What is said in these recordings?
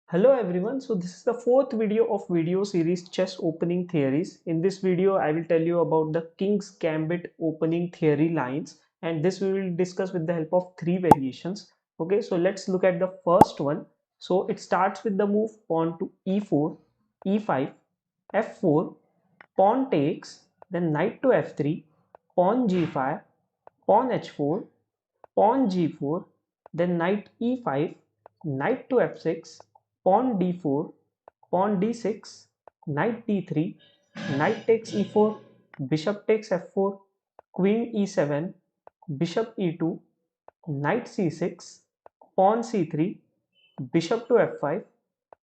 Hello everyone, so this is the fourth video of video series Chess Opening Theories. In this video, I will tell you about the King's Gambit Opening Theory lines, and this we will discuss with the help of three variations. Okay, so let's look at the first one. So it starts with the move pawn to e4, e5, f4, pawn takes, then knight to f3, pawn g5, pawn h4, pawn g4, then knight e5, knight to f6, pawn d4, pawn d6, knight d3, knight takes e4, bishop takes f4, queen e7, bishop e2, knight c6, pawn c3, bishop to f5,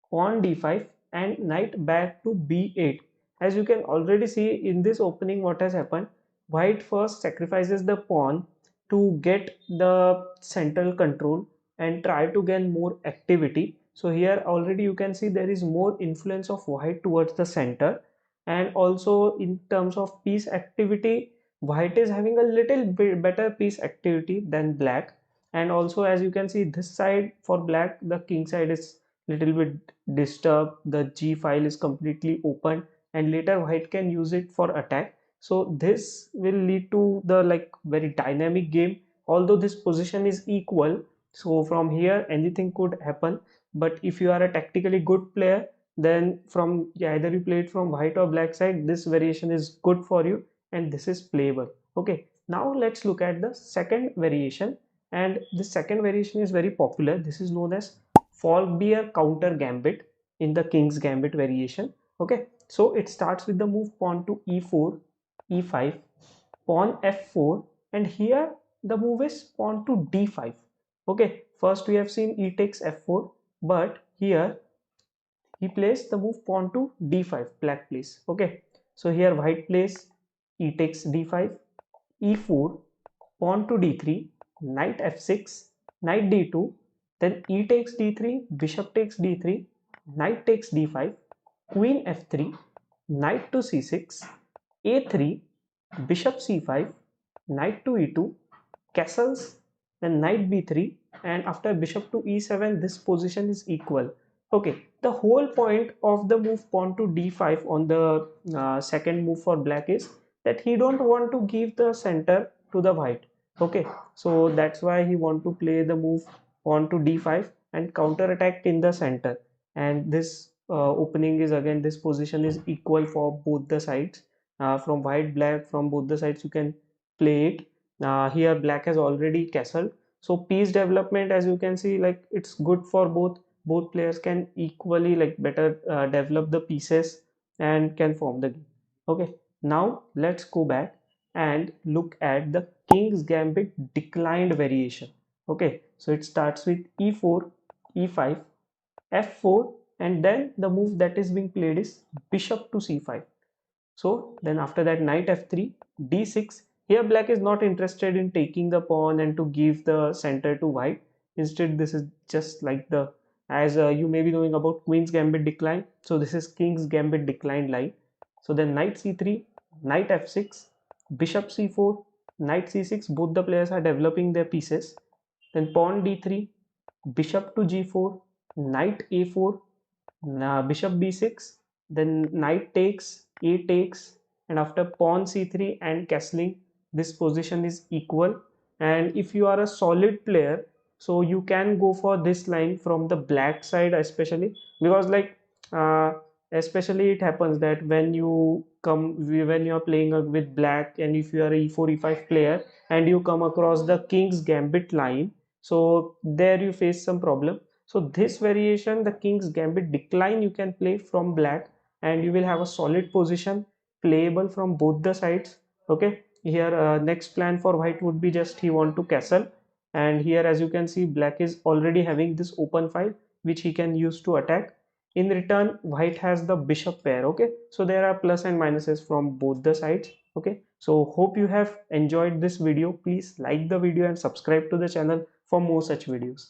pawn d5, and knight back to b8. As you can already see in this opening, what has happened, white first sacrifices the pawn to get the central control and try to gain more activity. So here already you can see there is more influence of white towards the center, and also in terms of piece activity, white is having a little bit better piece activity than black. And also, as you can see, this side for black, the king side is little bit disturbed, the g file is completely open, and later white can use it for attack. So this will lead to the very dynamic game, although this position is equal. So from here anything could happen, but if you are a tactically good player, then from either you play it from white or black side, this variation is good for you and this is playable. Okay, now let's look at the second variation, and the second variation is very popular. This is known as falkbeer counter gambit in the king's gambit variation. Okay, so it starts with the move pawn to e4, e5, pawn f4, and here the move is pawn to d5. Okay, first we have seen e takes f4, but here he plays the move pawn to d5, black plays. Okay, so here white plays e takes d5, e4, pawn to d3, knight f6, knight d2, then e takes d3, bishop takes d3, knight takes d5, queen f3, knight to c6, a3, bishop c5, knight to e2, castles, then knight b3, and after bishop to e7, this position is equal. Okay, the whole point of the move pawn to d5 on the second move for black is that he don't want to give the center to the white. Okay, so that's why he want to play the move pawn to d5 and counter attack in the center. And this opening is, again, this position is equal for both the sides. From white black, from both the sides you can play it. Here black has already castled, so piece development, as you can see, like it's good for both players can equally better develop the pieces and can form the game. Okay, now let's go back and look at the king's gambit declined variation. Okay, so it starts with e4, e5, f4, and then the move that is being played is bishop to c5. So then after that, knight f3, d6. Here black is not interested in taking the pawn and to give the center to white. Instead, this is just like the, as you may be knowing about queen's gambit decline. So this is king's gambit decline line. So then knight c3, knight f6, bishop c4, knight c6. Both the players are developing their pieces. Then pawn d3, bishop to g4, knight a4, bishop b6, then knight takes, a takes, and after pawn c3 and castling, this position is equal. And if you are a solid player, so you can go for this line from the black side, especially because uh, especially it happens that when you when you are playing with black, and if you are a e4 e5 player and you come across the king's gambit line, so there you face some problem. So this variation, the king's gambit decline, you can play from black and you will have a solid position playable from both the sides. Okay, here next plan for white would be just he want to castle, and here as you can see black is already having this open file which he can use to attack. In return, white has the bishop pair. Okay, so there are plus and minuses from both the sides. Okay, so hope you have enjoyed this video. Please like the video and subscribe to the channel for more such videos.